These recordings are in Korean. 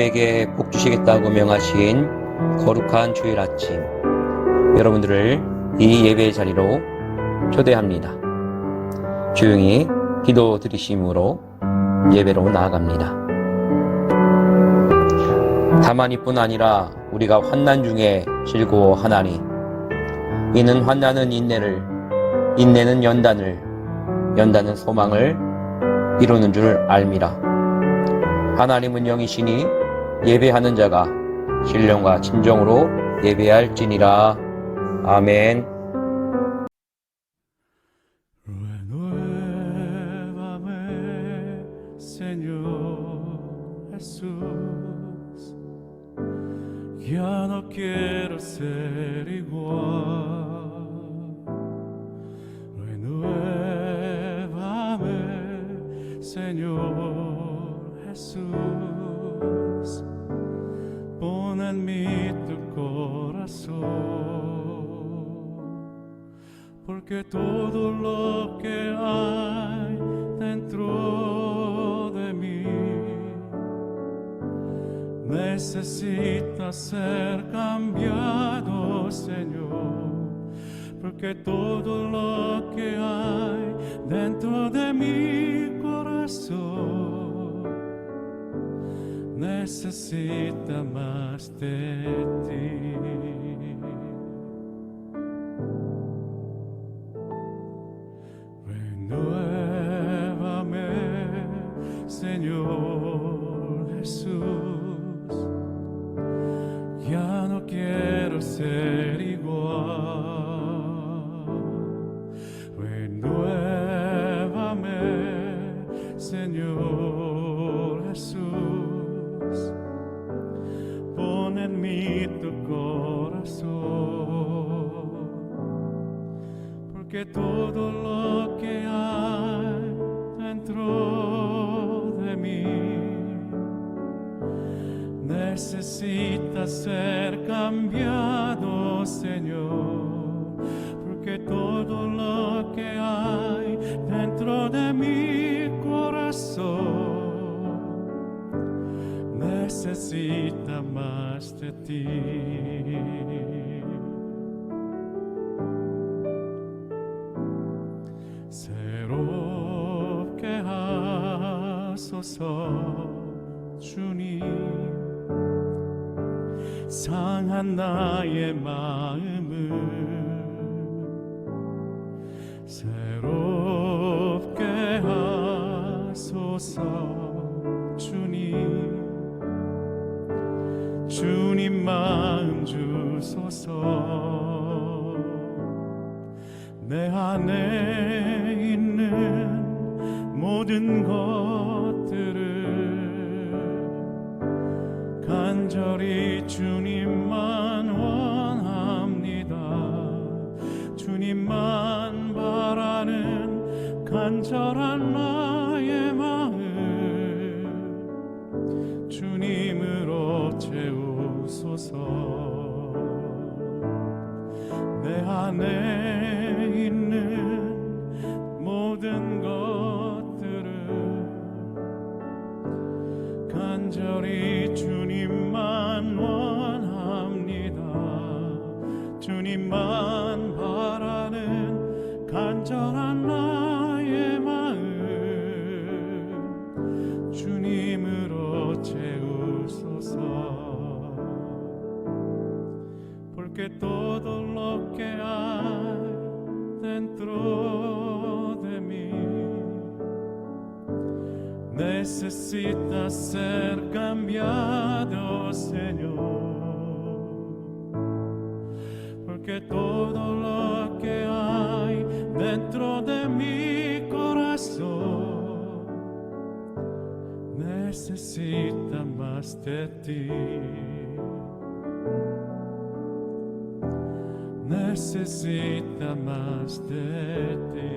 우리에게 복 주시겠다고 명하신 거룩한 주일 아침, 여러분들을 이 예배의 자리로 초대합니다. 조용히 기도 드리심으로 예배로 나아갑니다. 다만 이뿐 아니라 우리가 환난 중에 즐거워하나니 이는 환난은 인내를, 인내는 연단을, 연단은 소망을 이루는 줄 알미라. 하나님은 영이시니 예배하는 자가 신령과 진정으로 예배할지니라. 아멘. Renuévame, Señor Jesús. Ya no quiero ser igual. Renuévame, Señor Jesús. Pon en mí tu corazón, porque todo lo que hay dentro de mí necesita ser cambiado, Señor, porque todo lo que hay dentro de mi corazón necesita más de ti. Renuévame, Señor Jesús. Ya no quiero ser igual. Renuévame, Señor Jesús. Pon en mí tu corazón, porque todo lo que hay dentro de mí necesita ser cambiado, Señor, porque todo lo que hay dentro de mi corazón necesita más de ti. 새롭게 하소서 주님. 상한 나의 마음을 새롭게 하소서 주님. 주님 마음 주소서. 내 안에 있는 모든 것들을 간절히 주님만 원합니다. 주님만 바라는 간절한 나의 마음 주님으로 채우소서. 내 안에 있는 모든 것들을 간절히 주님만 원합니다. 주님만 바라는 간절한 나의 마음 주님으로 채우소서. Porque todo lo que hay dentro de mí necesita ser cambiado, Señor, porque todo lo que hay dentro de mi corazón necesita más de ti. Necesita más de ti.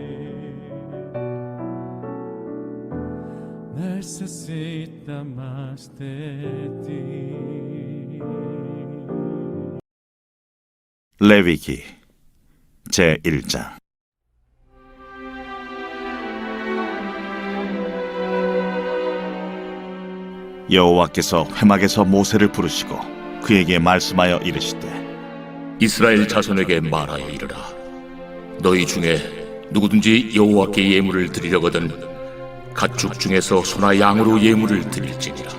Necesita más de ti. 레위기 제1장. 여호와께서 회막에서 모세를 부르시고 그에게 말씀하여 이르시되 이스라엘 자손에게 말하여 이르라. 너희 중에 누구든지 여호와께 예물을 드리려거든 가축 중에서 소나 양으로 예물을 드릴지니라.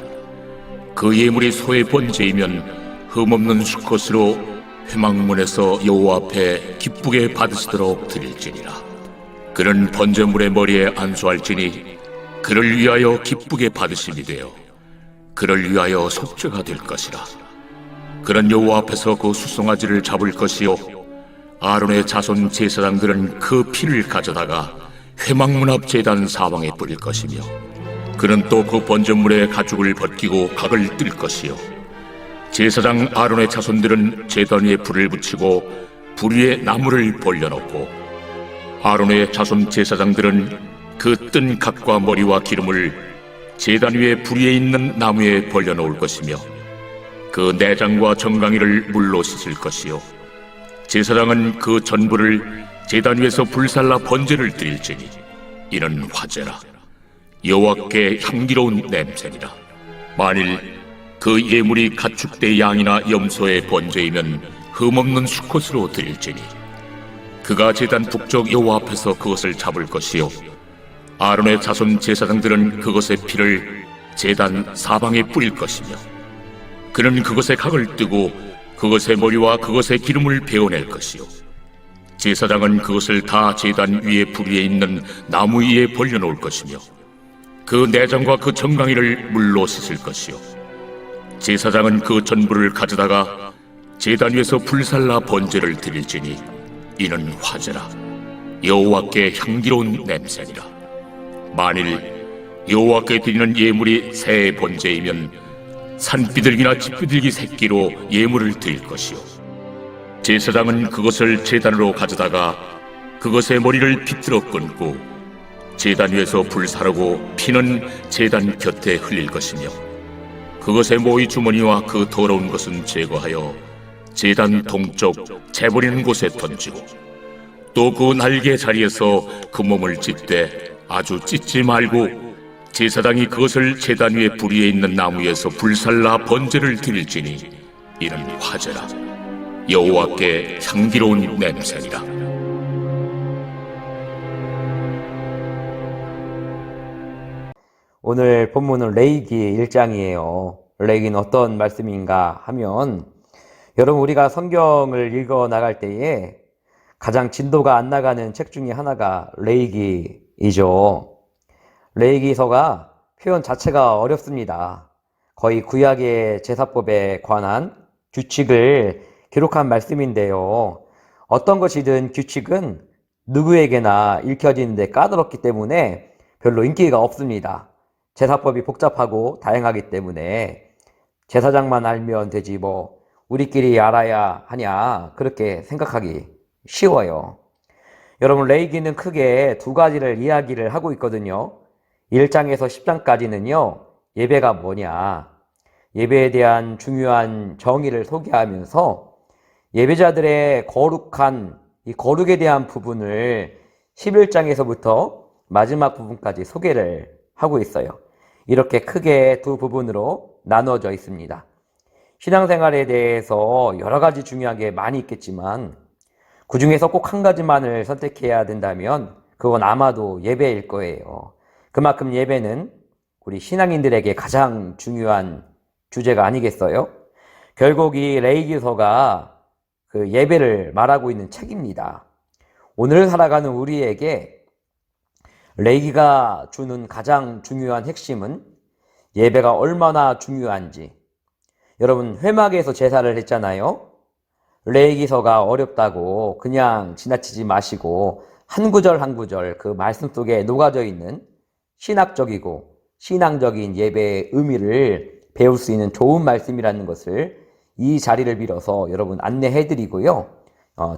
그 예물이 소의 번제이면 흠없는 수컷으로 회막문에서 여호와 앞에 기쁘게 받으시도록 드릴지니라. 그는 번제물의 머리에 안수할지니 그를 위하여 기쁘게 받으심이 되어 그를 위하여 속죄가 될 것이라. 그는 여호와 앞에서 그 수송아지를 잡을 것이요 아론의 자손 제사장들은 그 피를 가져다가 회막문 앞 제단 사방에 뿌릴 것이며 그는 또 그 번제물의 가죽을 벗기고 각을 뜰 것이요 제사장 아론의 자손들은 제단 위에 불을 붙이고 불 위에 나무를 벌려놓고 아론의 자손 제사장들은 그 뜬 각과 머리와 기름을 제단 위에 불 위에 있는 나무에 벌려놓을 것이며 그 내장과 정강이를 물로 씻을 것이요 제사장은 그 전부를 제단 위에서 불살라 번제를 드릴지니 이는 화제라. 여호와께 향기로운 냄새니라. 만일 그 예물이 가축대 양이나 염소의 번제이면 흠없는 수컷으로 드릴지니 그가 제단 북쪽 여호와 앞에서 그것을 잡을 것이요 아론의 자손 제사장들은 그것의 피를 제단 사방에 뿌릴 것이며 그는 그것의 각을 뜨고 그것의 머리와 그것의 기름을 베어낼 것이요 제사장은 그것을 다 제단 위에 불 위에 있는 나무 위에 벌려놓을 것이며 그 내장과 그 정강이를 물로 씻을 것이요 제사장은 그 전부를 가져다가 제단 위에서 불살라 번제를 드릴지니 이는 화제라. 여호와께 향기로운 냄새니라. 만일 여호와께 드리는 예물이 새의 번제이면 산비둘기나 집비둘기 새끼로 예물을 드릴 것이요 제사장은 그것을 제단으로 가져다가 그것의 머리를 비틀어 끊고 제단 위에서 불사르고 피는 제단 곁에 흘릴 것이며 그것의 모이 주머니와 그 더러운 것은 제거하여 제단 동쪽 재버리는 곳에 던지고 또 그 날개 자리에서 그 몸을 찢되 아주 찢지 말고 제사장이 그것을 제단 위에 불 위에 있는 나무에서 불살라 번제를 드릴지니 이는 화제라. 여호와께 향기로운 냄새니라. 오늘 본문은 레위기 1장이에요. 레위기는 어떤 말씀인가 하면 여러분 우리가 성경을 읽어 나갈 때에 가장 진도가 안 나가는 책 중에 하나가 레위기이죠. 레위기서가 표현 자체가 어렵습니다. 거의 구약의 제사법에 관한 규칙을 기록한 말씀인데요. 어떤 것이든 규칙은 누구에게나 읽혀지는데 까다롭기 때문에 별로 인기가 없습니다. 제사법이 복잡하고 다양하기 때문에 제사장만 알면 되지 뭐 우리끼리 알아야 하냐 그렇게 생각하기 쉬워요. 여러분 레위기는 크게 두 가지를 이야기를 하고 있거든요. 1장에서 10장까지는요. 예배가 뭐냐 예배에 대한 중요한 정의를 소개하면서 예배자들의 거룩한 이 거룩에 대한 부분을 11장에서부터 마지막 부분까지 소개를 하고 있어요. 이렇게 크게 두 부분으로 나누어져 있습니다. 신앙생활에 대해서 여러 가지 중요한 게 많이 있겠지만 그 중에서 꼭 한 가지만을 선택해야 된다면 그건 아마도 예배일 거예요. 그만큼 예배는 우리 신앙인들에게 가장 중요한 주제가 아니겠어요? 결국 이 레위기서가 그 예배를 말하고 있는 책입니다. 오늘 살아가는 우리에게 레위기가 주는 가장 중요한 핵심은 예배가 얼마나 중요한지. 여러분 회막에서 제사를 했잖아요. 레위기서가 어렵다고 그냥 지나치지 마시고 한 구절 한 구절 그 말씀 속에 녹아져 있는 신학적이고 신앙적인 예배의 의미를 배울 수 있는 좋은 말씀이라는 것을 이 자리를 빌어서 여러분 안내해드리고요.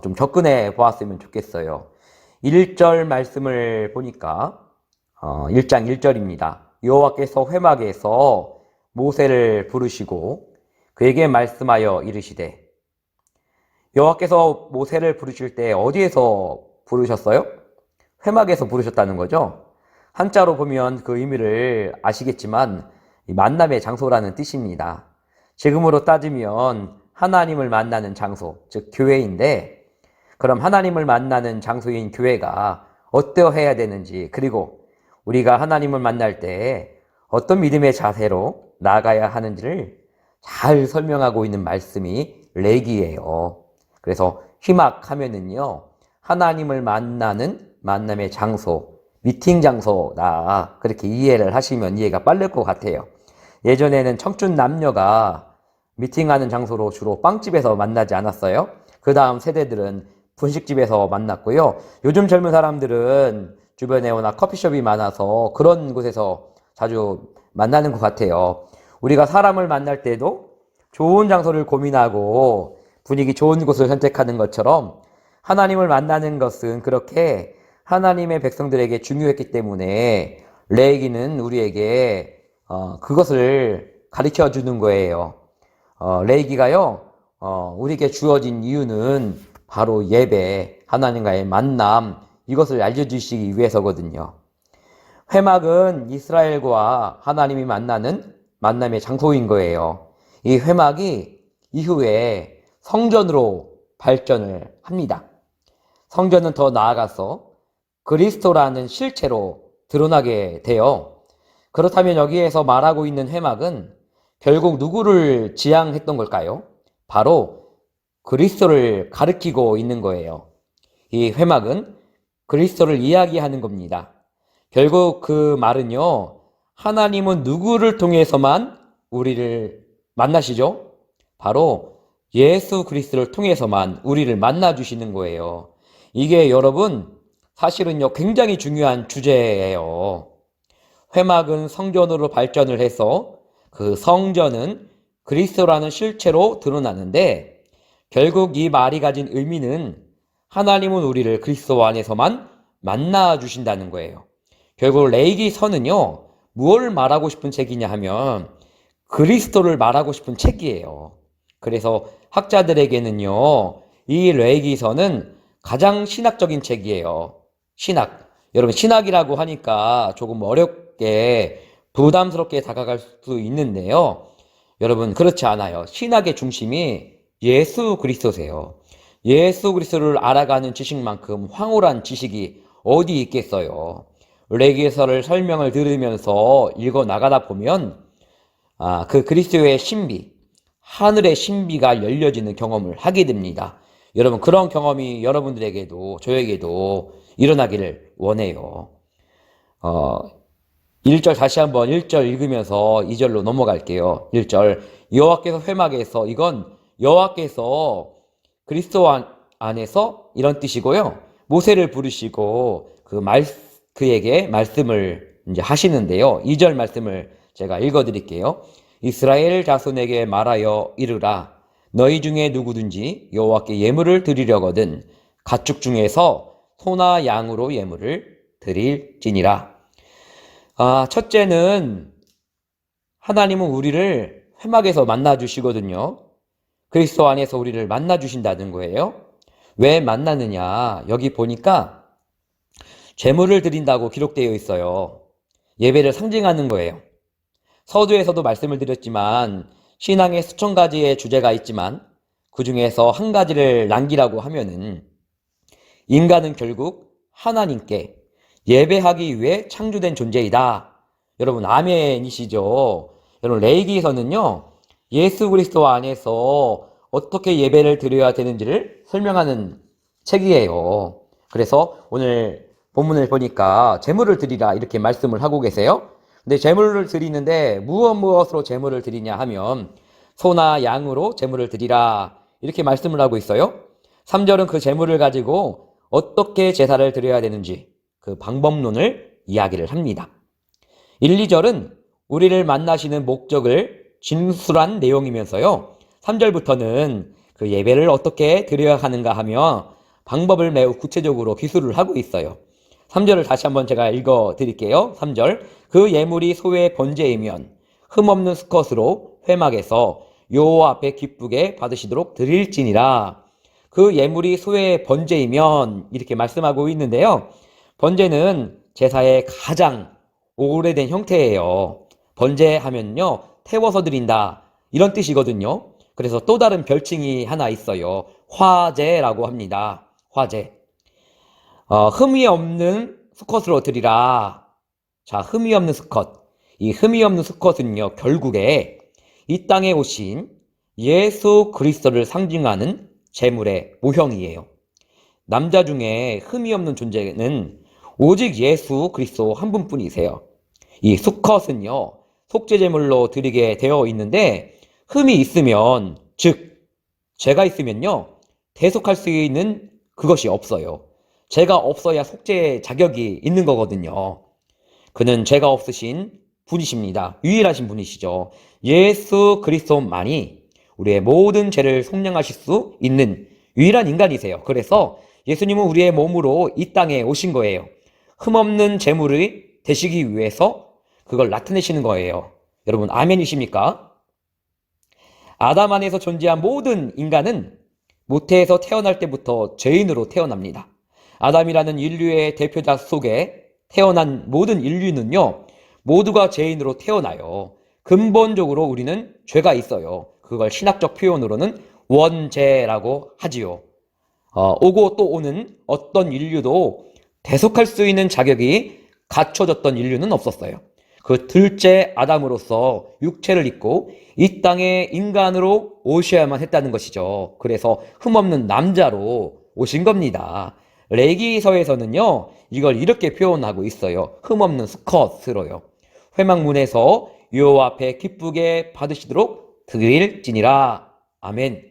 좀 접근해 보았으면 좋겠어요. 1절 말씀을 보니까 1장 1절입니다. 여호와께서 회막에서 모세를 부르시고 그에게 말씀하여 이르시되 여호와께서 모세를 부르실 때 어디에서 부르셨어요? 회막에서 부르셨다는 거죠. 한자로 보면 그 의미를 아시겠지만 이 만남의 장소라는 뜻입니다. 지금으로 따지면 하나님을 만나는 장소, 즉 교회인데, 그럼 하나님을 만나는 장소인 교회가 어떠해야 되는지, 그리고 우리가 하나님을 만날 때 어떤 믿음의 자세로 나아가야 하는지를 잘 설명하고 있는 말씀이 레기예요. 그래서 휘막하면은요, 하나님을 만나는 만남의 장소, 미팅 장소다, 그렇게 이해를 하시면 이해가 빠를 것 같아요. 예전에는 청춘 남녀가 미팅하는 장소로 주로 빵집에서 만나지 않았어요? 그 다음 세대들은 분식집에서 만났고요. 요즘 젊은 사람들은 주변에 워낙 커피숍이 많아서 그런 곳에서 자주 만나는 것 같아요. 우리가 사람을 만날 때도 좋은 장소를 고민하고 분위기 좋은 곳을 선택하는 것처럼 하나님을 만나는 것은 그렇게 하나님의 백성들에게 중요했기 때문에 레위기는 우리에게 그것을 가르쳐 주는 거예요. 레위기가요, 우리에게 주어진 이유는 바로 예배, 하나님과의 만남, 이것을 알려주시기 위해서거든요. 회막은 이스라엘과 하나님이 만나는 만남의 장소인 거예요. 이 회막이 이후에 성전으로 발전을 합니다. 성전은 더 나아가서 그리스도라는 실체로 드러나게 돼요. 그렇다면 여기에서 말하고 있는 회막은 결국 누구를 지향했던 걸까요? 바로 그리스도를 가리키고 있는 거예요. 이 회막은 그리스도를 이야기하는 겁니다. 결국 그 말은요, 하나님은 누구를 통해서만 우리를 만나시죠? 바로 예수 그리스도를 통해서만 우리를 만나주시는 거예요. 이게 여러분 사실은요 굉장히 중요한 주제예요. 회막은 성전으로 발전을 해서 그 성전은 그리스도라는 실체로 드러나는데, 결국 이 말이 가진 의미는 하나님은 우리를 그리스도 안에서만 만나 주신다는 거예요. 결국 레위기서는요 무엇을 말하고 싶은 책이냐 하면 그리스도를 말하고 싶은 책이에요. 그래서 학자들에게는요 이 레위기서는 가장 신학적인 책이에요. 신학. 여러분 신학이라고 하니까 조금 어렵게 부담스럽게 다가갈 수 있는데요. 여러분 그렇지 않아요. 신학의 중심이 예수 그리스도세요. 예수 그리스도를 알아가는 지식만큼 황홀한 지식이 어디 있겠어요. 레위기서를 설명을 들으면서 읽어 나가다 보면 그 그리스도의 신비, 하늘의 신비가 열려지는 경험을 하게 됩니다. 여러분 그런 경험이 여러분들에게도 저에게도 일어나기를 원해요. 1절 다시 한번 1절 읽으면서 2절로 넘어갈게요. 1절 여호와께서 회막에서, 이건 여호와께서 그리스도 안에서 이런 뜻이고요. 모세를 부르시고 그에게 말씀을 이제 하시는데요. 2절 말씀을 제가 읽어드릴게요. 이스라엘 자손에게 말하여 이르라. 너희 중에 누구든지 여호와께 예물을 드리려거든 가축 중에서 소나 양으로 예물을 드릴지니라. 첫째는 하나님은 우리를 회막에서 만나주시거든요. 그리스도 안에서 우리를 만나주신다는 거예요. 왜 만나느냐? 여기 보니까 제물을 드린다고 기록되어 있어요. 예배를 상징하는 거예요. 서두에서도 말씀을 드렸지만 신앙에 수천 가지의 주제가 있지만 그 중에서 한 가지를 남기라고 하면은 인간은 결국 하나님께 예배하기 위해 창조된 존재이다. 여러분 아멘이시죠? 여러분 레위기서는요 예수 그리스도 안에서 어떻게 예배를 드려야 되는지를 설명하는 책이에요. 그래서 오늘 본문을 보니까 제물을 드리라 이렇게 말씀을 하고 계세요. 근데 제물을 드리는데 무엇으로 제물을 드리냐 하면 소나 양으로 제물을 드리라 이렇게 말씀을 하고 있어요. 3절은 그 제물을 가지고 어떻게 제사를 드려야 되는지 그 방법론을 이야기를 합니다. 1, 2절은 우리를 만나시는 목적을 진술한 내용이면서요. 3절부터는 그 예배를 어떻게 드려야 하는가 하며 방법을 매우 구체적으로 기술을 하고 있어요. 3절을 다시 한번 제가 읽어 드릴게요. 3절 그 예물이 소의 번제이면 흠없는 수컷으로 회막에서 여호와 앞에 기쁘게 받으시도록 드릴지니라. 그 예물이 소의 번제이면 이렇게 말씀하고 있는데요. 번제는 제사의 가장 오래된 형태예요. 번제하면요, 태워서 드린다. 이런 뜻이거든요. 그래서 또 다른 별칭이 하나 있어요. 화제라고 합니다. 화제. 흠이 없는 수컷으로 드리라. 자, 흠이 없는 수컷. 이 흠이 없는 수컷은요, 결국에 이 땅에 오신 예수 그리스도를 상징하는 제물의 모형이에요. 남자 중에 흠이 없는 존재는 오직 예수 그리스도 한 분뿐이세요. 이 수컷은요, 속죄제물로 드리게 되어 있는데 흠이 있으면, 즉 죄가 있으면요, 대속할 수 있는 그것이 없어요. 죄가 없어야 속죄 자격이 있는 거거든요. 그는 죄가 없으신 분이십니다. 유일하신 분이시죠. 예수 그리스도만이 우리의 모든 죄를 속량하실 수 있는 유일한 인간이세요. 그래서 예수님은 우리의 몸으로 이 땅에 오신 거예요. 흠없는 제물이 되시기 위해서 그걸 나타내시는 거예요. 여러분, 아멘이십니까? 아담 안에서 존재한 모든 인간은 모태에서 태어날 때부터 죄인으로 태어납니다. 아담이라는 인류의 대표자 속에 태어난 모든 인류는요, 모두가 죄인으로 태어나요. 근본적으로 우리는 죄가 있어요. 그걸 신학적 표현으로는 원죄라고 하지요. 오고 또 오는 어떤 인류도 대속할 수 있는 자격이 갖춰졌던 인류는 없었어요. 그 둘째 아담으로서 육체를 입고 이 땅에 인간으로 오셔야만 했다는 것이죠. 그래서 흠없는 남자로 오신 겁니다. 레위기서에서는요, 이걸 이렇게 표현하고 있어요. 흠없는 수컷으로요. 회막문에서 여호와 앞에 기쁘게 받으시도록 드릴지니라. 아멘.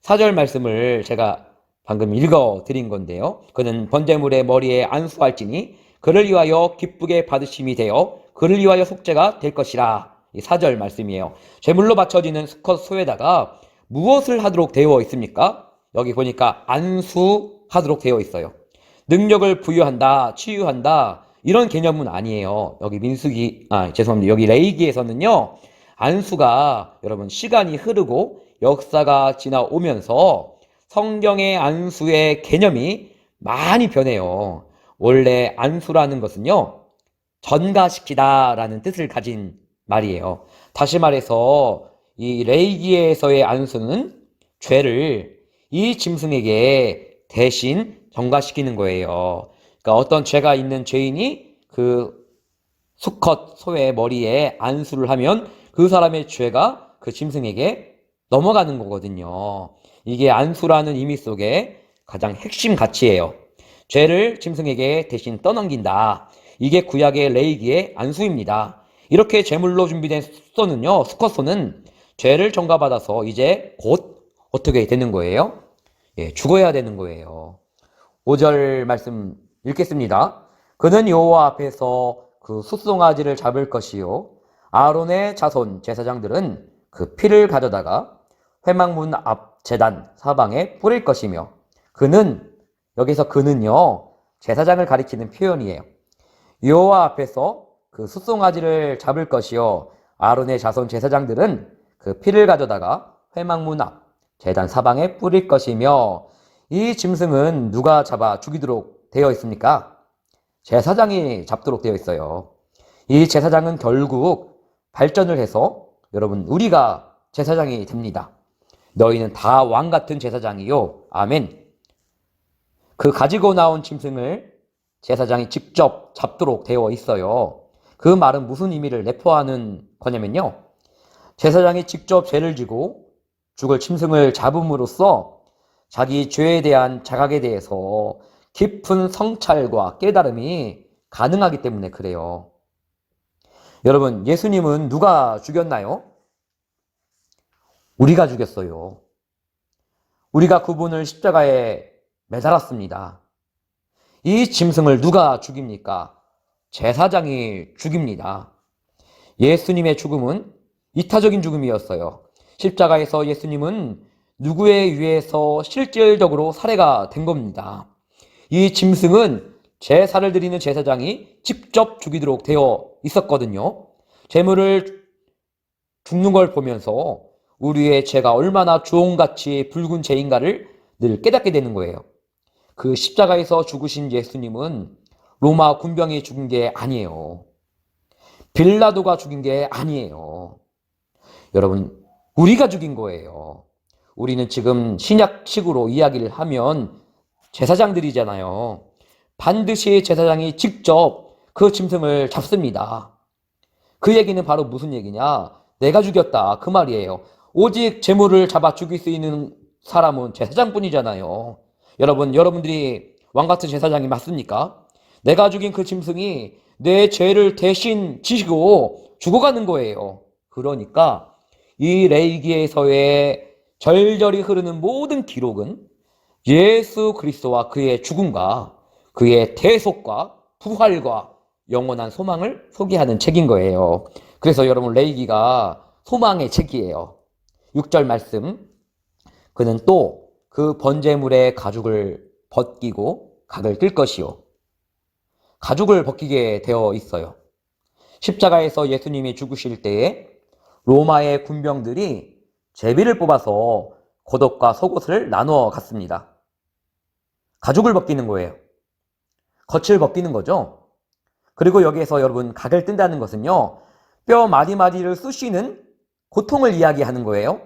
4절 말씀을 제가 방금 읽어 드린 건데요. 그는 번제물의 머리에 안수할지니 그를 위하여 기쁘게 받으심이 되어 그를 위하여 속죄가 될 것이라. 이 4절 말씀이에요. 제물로 바쳐지는 수컷 소에다가 무엇을 하도록 되어 있습니까? 여기 보니까 안수하도록 되어 있어요. 능력을 부여한다, 치유한다, 이런 개념은 아니에요. 여기 여기 레위기에서는요, 안수가 여러분 시간이 흐르고 역사가 지나오면서 성경의 안수의 개념이 많이 변해요. 원래 안수라는 것은요, 전가시키다라는 뜻을 가진 말이에요. 다시 말해서 이 레위기에서의 안수는 죄를 이 짐승에게 대신 전가시키는 거예요. 그러니까 어떤 죄가 있는 죄인이 그 수컷 소의 머리에 안수를 하면 그 사람의 죄가 그 짐승에게 넘어가는 거거든요. 이게 안수라는 의미 속에 가장 핵심 가치예요. 죄를 짐승에게 대신 떠넘긴다. 이게 구약의 레위기의 안수입니다. 이렇게 제물로 준비된 수컷소는 죄를 전가받아서 이제 곧 어떻게 되는 거예요? 죽어야 되는 거예요. 5절 말씀 읽겠습니다. 그는 여호와 앞에서 그 숫송아지를 잡을 것이요, 아론의 자손 제사장들은 그 피를 가져다가 회막문 앞 제단 사방에 뿌릴 것이며, 그는, 여기서 그는요, 제사장을 가리키는 표현이에요. 여호와 앞에서 그 숫송아지를 잡을 것이요, 아론의 자손 제사장들은 그 피를 가져다가 회막문 앞 제단 사방에 뿌릴 것이며, 이 짐승은 누가 잡아 죽이도록 되어 있습니까? 제사장이 잡도록 되어 있어요. 이 제사장은 결국 발전을 해서 여러분, 우리가 제사장이 됩니다. 너희는 다 왕 같은 제사장이요. 아멘. 그 가지고 나온 짐승을 제사장이 직접 잡도록 되어 있어요. 그 말은 무슨 의미를 내포하는 거냐면요, 제사장이 직접 죄를 지고 죽을 짐승을 잡음으로써 자기 죄에 대한 자각에 대해서 깊은 성찰과 깨달음이 가능하기 때문에 그래요. 여러분, 예수님은 누가 죽였나요? 우리가 죽였어요. 우리가 그분을 십자가에 매달았습니다. 이 짐승을 누가 죽입니까? 제사장이 죽입니다. 예수님의 죽음은 이타적인 죽음이었어요. 십자가에서 예수님은 누구에 의해서 실질적으로 살해가 된 겁니다. 이 짐승은 제사를 드리는 제사장이 직접 죽이도록 되어 있었거든요. 제물을 죽는 걸 보면서 우리의 죄가 얼마나 주홍같이 붉은 죄인가를 늘 깨닫게 되는 거예요. 그 십자가에서 죽으신 예수님은 로마 군병이 죽은 게 아니에요. 빌라도가 죽인 게 아니에요. 여러분, 우리가 죽인 거예요. 우리는 지금 신약식으로 이야기를 하면 제사장들이잖아요. 반드시 제사장이 직접 그 짐승을 잡습니다. 그 얘기는 바로 무슨 얘기냐? 내가 죽였다, 그 말이에요. 오직 제물을 잡아 죽일 수 있는 사람은 제사장뿐이잖아요. 여러분들이 왕같은 제사장이 맞습니까? 내가 죽인 그 짐승이 내 죄를 대신 지시고 죽어가는 거예요. 그러니까 이 레위기에서의 절절히 흐르는 모든 기록은 예수 그리스도와 그의 죽음과 그의 대속과 부활과 영원한 소망을 소개하는 책인 거예요. 그래서 여러분, 레위기가 소망의 책이에요. 6절 말씀, 그는 또 그 번제물의 가죽을 벗기고 각을 뜰 것이요. 가죽을 벗기게 되어 있어요. 십자가에서 예수님이 죽으실 때에 로마의 군병들이 제비를 뽑아서 겉옷과 속옷을 나누어 갔습니다. 가죽을 벗기는 거예요. 겉을 벗기는 거죠. 그리고 여기에서 여러분, 각을 뜬다는 것은요, 뼈 마디마디를 쑤시는 고통을 이야기하는 거예요.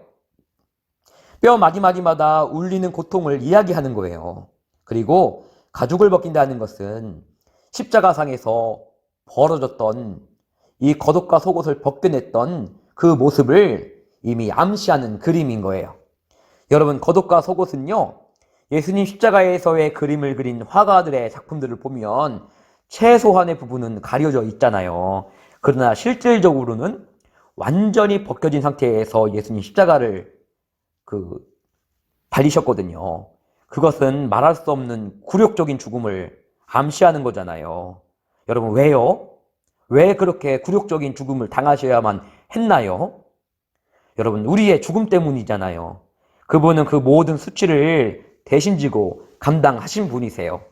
뼈 마디마디마다 울리는 고통을 이야기하는 거예요. 그리고 가죽을 벗긴다는 것은 십자가상에서 벌어졌던 이 겉옷과 속옷을 벗겨냈던 그 모습을 이미 암시하는 그림인 거예요. 여러분, 겉옷과 속옷은요, 예수님 십자가에서의 그림을 그린 화가들의 작품들을 보면 최소한의 부분은 가려져 있잖아요. 그러나 실질적으로는 완전히 벗겨진 상태에서 예수님 십자가를 달리셨거든요. 그것은 말할 수 없는 굴욕적인 죽음을 암시하는 거잖아요. 여러분, 왜요? 왜 그렇게 굴욕적인 죽음을 당하셔야만 했나요? 여러분, 우리의 죽음 때문이잖아요. 그분은 그 모든 수치를 대신 지고 감당하신 분이세요.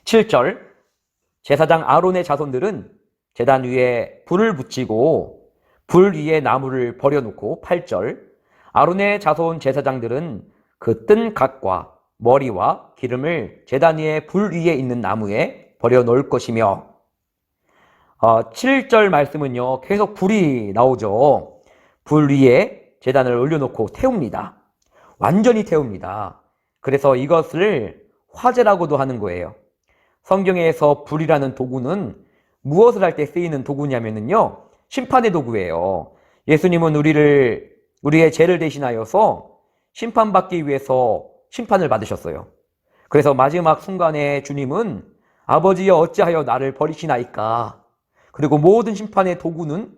7절, 제사장 아론의 자손들은 제단 위에 불을 붙이고 불 위에 나무를 버려놓고 8절, 아론의 자손 제사장들은 그 뜬 각과 머리와 기름을 제단 위에 불 위에 있는 나무에 버려놓을 것이며, 7절 말씀은요, 계속 불이 나오죠. 불 위에 제단을 올려놓고 태웁니다. 완전히 태웁니다. 그래서 이것을 화제라고도 하는 거예요. 성경에서 불이라는 도구는 무엇을 할 때 쓰이는 도구냐면요, 심판의 도구예요. 예수님은 우리의 죄를 대신하여서 심판받기 위해서 심판을 받으셨어요. 그래서 마지막 순간에 주님은 아버지여 어찌하여 나를 버리시나이까. 그리고 모든 심판의 도구는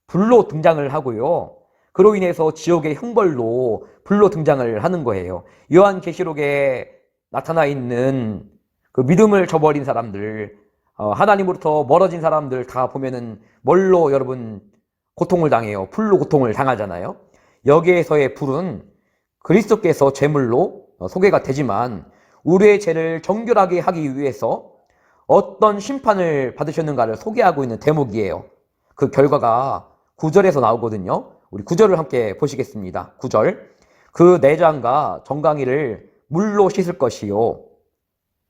불로 등장을 하고요. 그로 인해서 지옥의 형벌로 불로 등장을 하는 거예요. 요한계시록에 나타나 있는 그 믿음을 저버린 사람들, 하나님으로부터 멀어진 사람들 다 보면은 뭘로 여러분 고통을 당해요? 불로 고통을 당하잖아요. 여기에서의 불은 그리스도께서 제물로 소개가 되지만 우리의 죄를 정결하게 하기 위해서 어떤 심판을 받으셨는가를 소개하고 있는 대목이에요. 그 결과가 9절에서 나오거든요. 우리 9절을 함께 보시겠습니다. 9절, 그 내장과 정강이를 물로 씻을 것이요,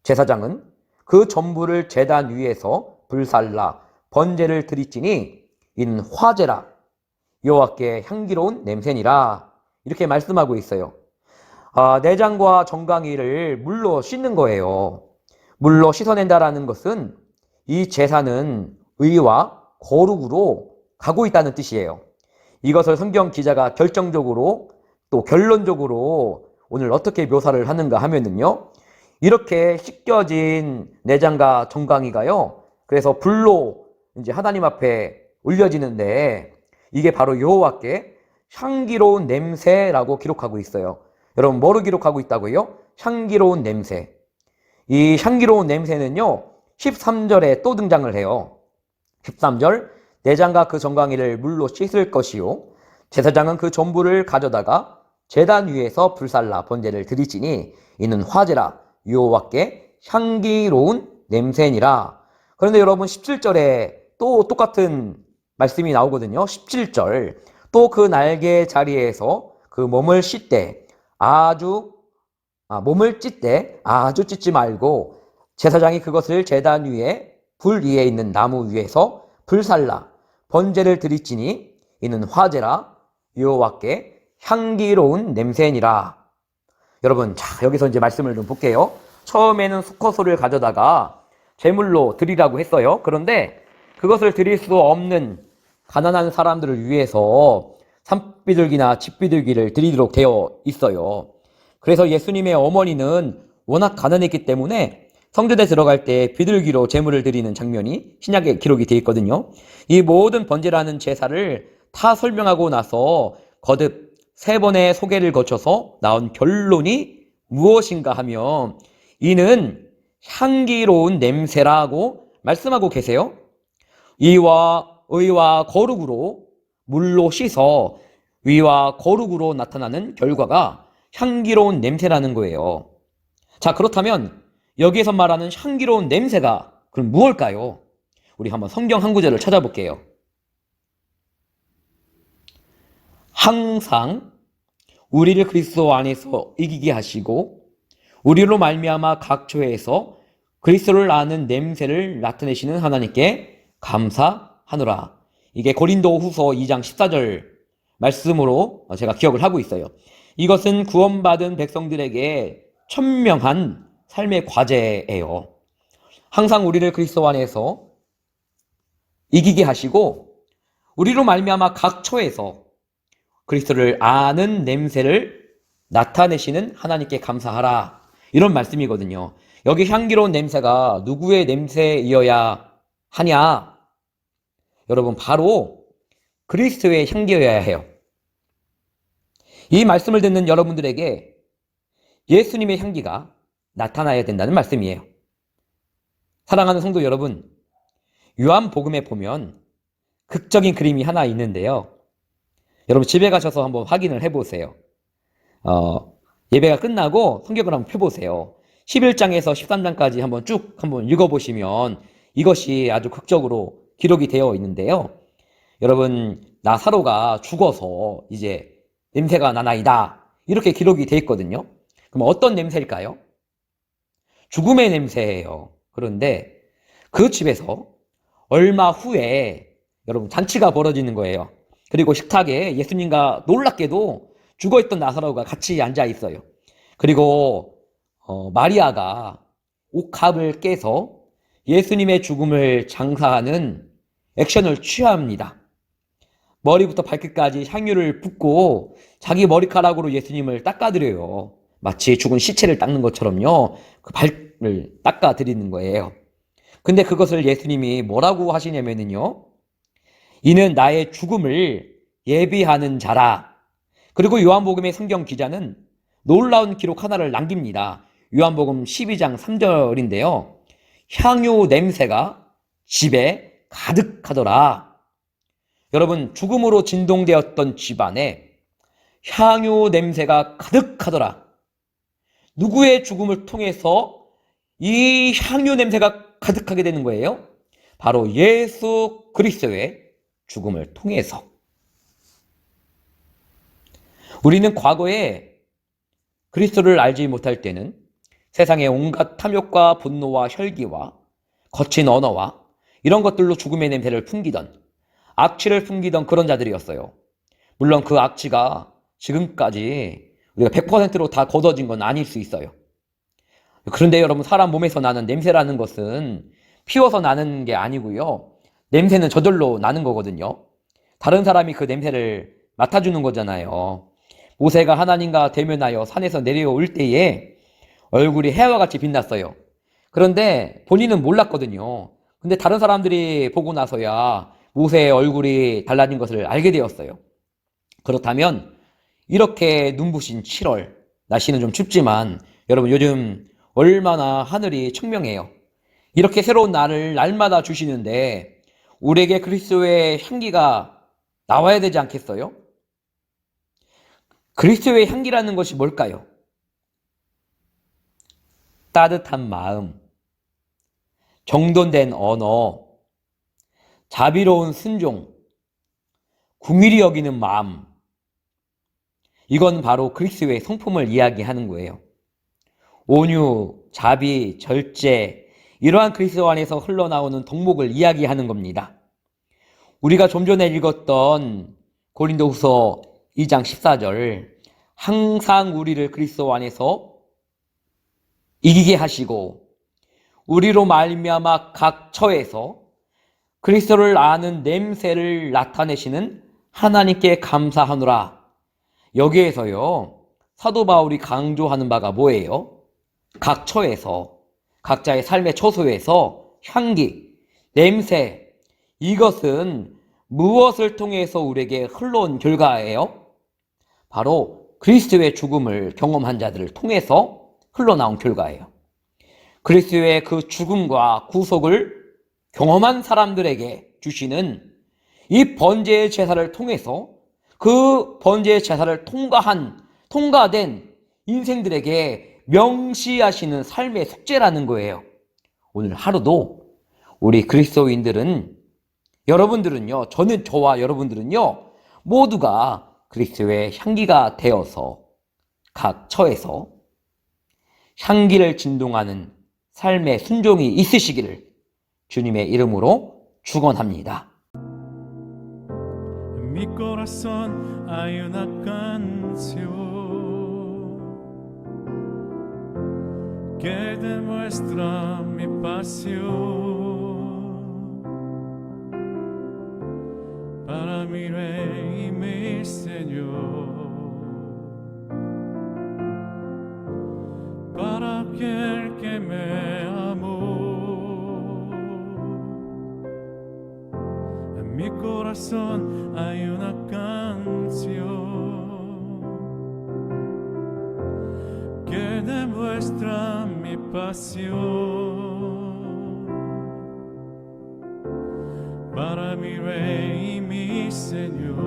제사장은 그 전부를 제단 위에서 불살라 번제를 드리지니 이는 화제라 여호와께 향기로운 냄새니라, 이렇게 말씀하고 있어요. 내장과 정강이를 물로 씻는 거예요. 물로 씻어낸다라는 것은 이 제사는 의와 거룩으로 가고 있다는 뜻이에요. 이것을 성경 기자가 결정적으로 또 결론적으로 오늘 어떻게 묘사를 하는가 하면은요, 이렇게 씻겨진 내장과 정강이가요, 그래서 불로 이제 하나님 앞에 올려지는데 이게 바로 여호와께 향기로운 냄새라고 기록하고 있어요. 여러분, 뭐로 기록하고 있다고요? 향기로운 냄새. 이 향기로운 냄새는요, 13절에 또 등장을 해요. 13절, 내장과 그 정강이를 물로 씻을 것이요, 제사장은 그 전부를 가져다가 제단 위에서 불살라 번제를 드리지니 이는 화제라 여호와께 향기로운 냄새니라. 그런데 여러분, 17절에 또 똑같은 말씀이 나오거든요. 17절, 또 그 날개 자리에서 그 몸을 씻되 몸을 찢되 아주 찢지 말고 제사장이 그것을 제단 위에 불 위에 있는 나무 위에서 불살라 번제를 드리지니 이는 화제라 여호와께 향기로운 냄새니라. 여러분, 자, 여기서 이제 말씀을 좀 볼게요. 처음에는 수컷소를 가져다가 제물로 드리라고 했어요. 그런데 그것을 드릴 수 없는 가난한 사람들을 위해서 산비둘기나 집비둘기를 드리도록 되어 있어요. 그래서 예수님의 어머니는 워낙 가난했기 때문에 성전에 들어갈 때 비둘기로 제물을 드리는 장면이 신약에 기록이 되어 있거든요. 이 모든 번제라는 제사를 다 설명하고 나서 거듭 3번의 소개를 거쳐서 나온 결론이 무엇인가 하면 이는 향기로운 냄새라고 말씀하고 계세요. 이와 의와 거룩으로 물로 씻어 위와 거룩으로 나타나는 결과가 향기로운 냄새라는 거예요. 자, 그렇다면 여기에서 말하는 향기로운 냄새가 그럼 무엇일까요? 우리 한번 성경 한 구절을 찾아볼게요. 항상 우리를 그리스도 안에서 이기게 하시고 우리로 말미암아 각 처에서 그리스도를 아는 냄새를 나타내시는 하나님께 감사하노라. 이게 고린도 후서 2장 14절 말씀으로 제가 기억을 하고 있어요. 이것은 구원받은 백성들에게 천명한 삶의 과제예요. 항상 우리를 그리스도 안에서 이기게 하시고 우리로 말미암아 각 처에서 그리스도를 아는 냄새를 나타내시는 하나님께 감사하라. 이런 말씀이거든요. 여기 향기로운 냄새가 누구의 냄새이어야 하냐? 여러분, 바로 그리스도의 향기여야 해요. 이 말씀을 듣는 여러분들에게 예수님의 향기가 나타나야 된다는 말씀이에요. 사랑하는 성도 여러분, 요한복음에 보면 극적인 그림이 하나 있는데요. 여러분 집에 가셔서 한번 확인을 해보세요. 예배가 끝나고 성경을 한번 펴보세요. 11장에서 13장까지 한번 읽어보시면 이것이 아주 극적으로 기록이 되어 있는데요. 여러분, 나사로가 죽어서 이제 냄새가 나나이다, 이렇게 기록이 되어 있거든요. 그럼 어떤 냄새일까요? 죽음의 냄새예요. 그런데 그 집에서 얼마 후에 여러분 잔치가 벌어지는 거예요. 그리고 식탁에 예수님과 놀랍게도 죽어있던 나사로가 같이 앉아 있어요. 그리고 마리아가 옥합을 깨서 예수님의 죽음을 장사하는 액션을 취합니다. 머리부터 발끝까지 향유를 붓고 자기 머리카락으로 예수님을 닦아드려요. 마치 죽은 시체를 닦는 것처럼요. 그 발을 닦아드리는 거예요. 근데 그것을 예수님이 뭐라고 하시냐면요. 이는 나의 죽음을 예비하는 자라. 그리고 요한복음의 성경 기자는 놀라운 기록 하나를 남깁니다. 요한복음 12장 3절인데요. 향유 냄새가 집에 가득하더라. 여러분, 죽음으로 진동되었던 집안에 향유 냄새가 가득하더라. 누구의 죽음을 통해서 이 향유 냄새가 가득하게 되는 거예요? 바로 예수 그리스도의 죽음을 통해서. 우리는 과거에 그리스도를 알지 못할 때는 세상의 온갖 탐욕과 분노와 혈기와 거친 언어와 이런 것들로 죽음의 냄새를 풍기던, 악취를 풍기던 그런 자들이었어요. 물론 그 악취가 지금까지 우리가 100%로 다 걷어진 건 아닐 수 있어요. 그런데 여러분, 사람 몸에서 나는 냄새라는 것은 피워서 나는 게 아니고요. 냄새는 저절로 나는 거거든요. 다른 사람이 그 냄새를 맡아주는 거잖아요. 모세가 하나님과 대면하여 산에서 내려올 때에 얼굴이 해와 같이 빛났어요. 그런데 본인은 몰랐거든요. 근데 다른 사람들이 보고 나서야 모세의 얼굴이 달라진 것을 알게 되었어요. 그렇다면 이렇게 눈부신 7월, 날씨는 좀 춥지만 여러분, 요즘 얼마나 하늘이 청명해요. 이렇게 새로운 날을 날마다 주시는데 우리에게 그리스도의 향기가 나와야 되지 않겠어요? 그리스도의 향기라는 것이 뭘까요? 따뜻한 마음, 정돈된 언어, 자비로운 순종, 긍휼히 여기는 마음. 이건 바로 그리스도의 성품을 이야기하는 거예요. 온유, 자비, 절제, 이러한 그리스도 안에서 흘러나오는 덕목을 이야기하는 겁니다. 우리가 좀 전에 읽었던 고린도후서 2장 14절, 항상 우리를 그리스도 안에서 이기게 하시고 우리로 말미암아 각 처에서 그리스도를 아는 냄새를 나타내시는 하나님께 감사하노라. 여기에서요, 사도 바울이 강조하는 바가 뭐예요? 각 처에서, 각자의 삶의 처소에서 향기, 냄새, 이것은 무엇을 통해서 우리에게 흘러온 결과예요? 바로 그리스도의 죽음을 경험한 자들을 통해서 흘러나온 결과예요. 그리스도의 그 죽음과 구속을 경험한 사람들에게 주시는 이 번제의 제사를 통해서 그 번제의 제사를 통과된 인생들에게 명시하시는 삶의 속죄라는 거예요. 오늘 하루도 우리 그리스도인들은, 여러분들은요, 저와 여러분들은요, 모두가 그리스도의 향기가 되어서 각 처에서 향기를 진동하는 삶의 순종이 있으시기를 주님의 이름으로 축원합니다. Mi corazón hay una canción que demuestra mi pasión para mi Rey y mi Señor, para aquel que me amó. En mi corazón hay una canción que demuestra mi pasión para mi Rey y mi Señor,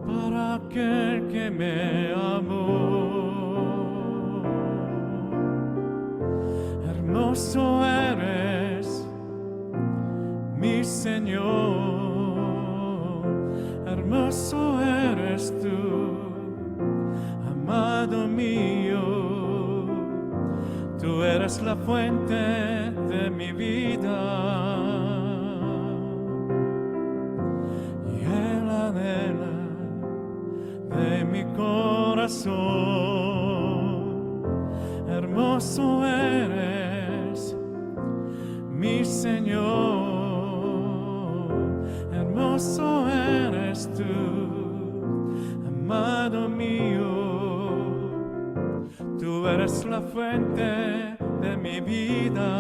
para aquel que me amó. Hermoso eres, mi Señor, hermoso eres tú, amado mío. Tú eres la fuente de mi vida y el anhelo de mi corazón. Hermoso eres, mi Señor, hermoso eres tú, amado mío. Tú eres la fuente de mi vida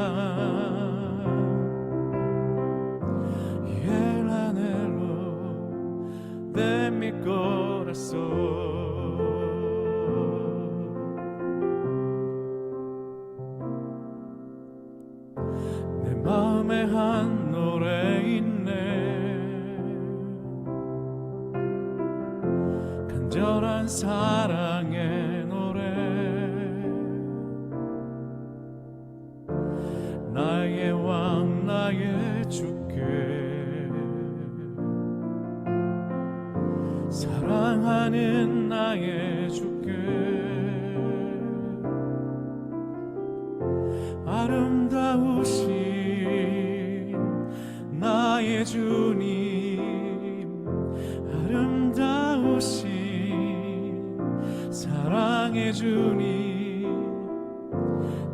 y el anhelo de mi corazón. 내 마음에 한 노래 있네, 간절한 사랑의 노래. 나의 왕 나의 주께 사랑하는 나의 주께 아름다우신 나의 주님, 아름다우신 사랑의 주님,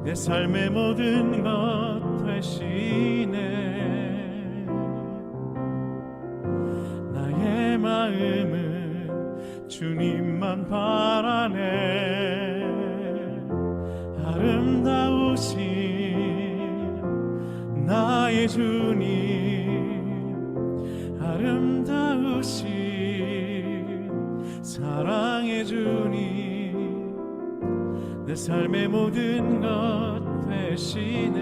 내 삶의 모든 것 되시네. 나의 마음은 주님만 바라네. 아름다우신 나의 주님, 아름다우신 사랑의 주님, 내 삶의 모든 것 되시네.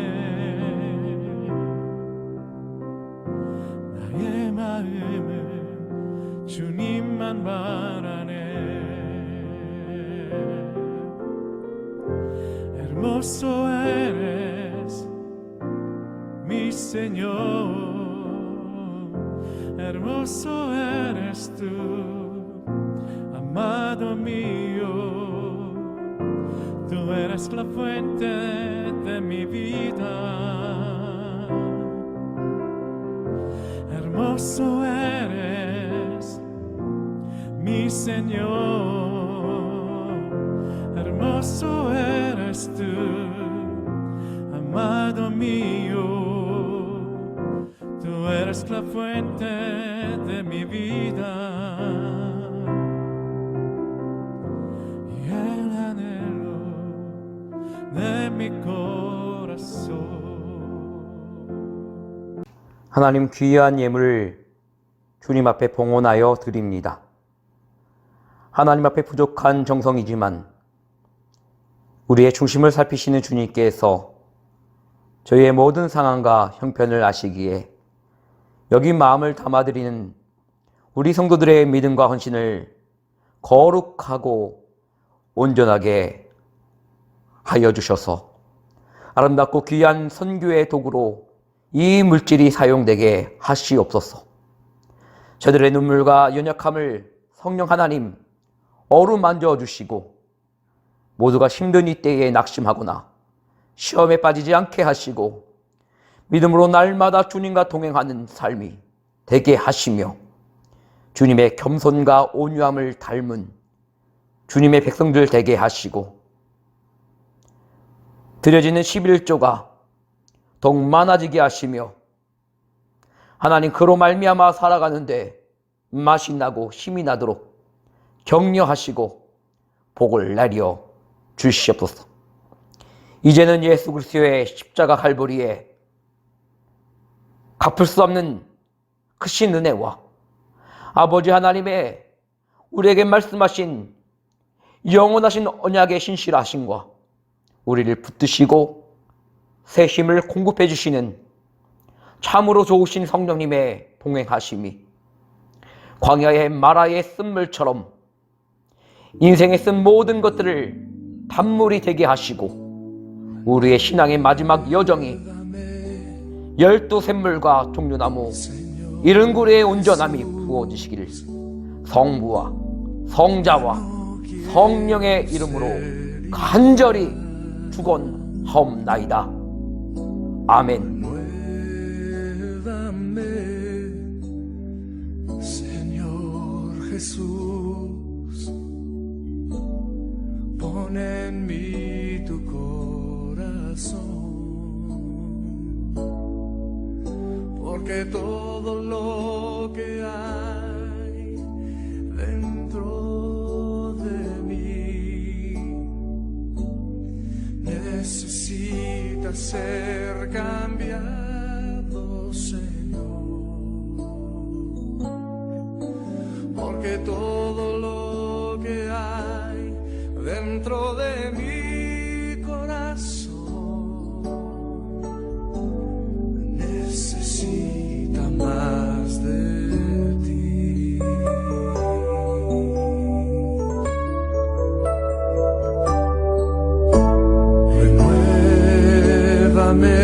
나의 마음은 주님만 바라네. Hermoso eres, mi Señor, hermoso eres tú, amado mío. Tú eres la fuente de mi vida Hermoso eres, mi Señor. Hermoso eres tú, amado mío. Tú eres la fuente de mi vida y el anhelo de mi corazón. 하나님 귀한 예물 주님 앞에 봉헌하여 드립니다. 하나님 앞에 부족한 정성이지만 우리의 중심을 살피시는 주님께서 저희의 모든 상황과 형편을 아시기에 여기 마음을 담아드리는 우리 성도들의 믿음과 헌신을 거룩하고 온전하게 하여 주셔서 아름답고 귀한 선교의 도구로 이 물질이 사용되게 하시옵소서. 저들의 눈물과 연약함을 성령 하나님 어루만져 주시고 모두가 힘든 이때에 낙심하거나 시험에 빠지지 않게 하시고 믿음으로 날마다 주님과 동행하는 삶이 되게 하시며 주님의 겸손과 온유함을 닮은 주님의 백성들 되게 하시고 드려지는 11조가 더욱 많아지게 하시며 하나님 그로 말미암아 살아가는데 맛이 나고 힘이 나도록 격려하시고 복을 내려 주시옵소서. 이제는 예수 그리스도의 십자가 갈보리에 갚을 수 없는 크신 은혜와 아버지 하나님의 우리에게 말씀하신 영원하신 언약의 신실하심과 우리를 붙드시고 새 힘을 공급해 주시는 참으로 좋으신 성령님의 동행하심이 광야의 마라의 쓴물처럼 인생에 쓴 모든 것들을 단물이 되게 하시고 우리의 신앙의 마지막 여정이 12샘물과 종려나무 70그루의 온전함이 부어지시기를 성부와 성자와 성령의 이름으로 간절히 축원하옵나이다. 아멘. Muévame, Señor Jesús, pon en mí tu corazón, porque todo lo que hay dentro de mí necesita ser cambiado, Señor, porque todo lo que hay dentro de mi corazón necesita más de ti. Renuévame,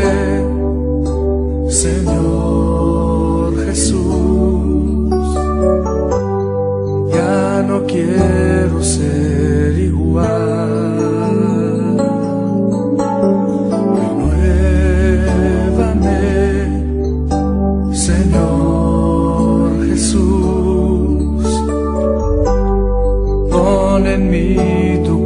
Señor Jesús, ya no quiero ser igual. Renuévame, Señor Jesús, pon en mí tu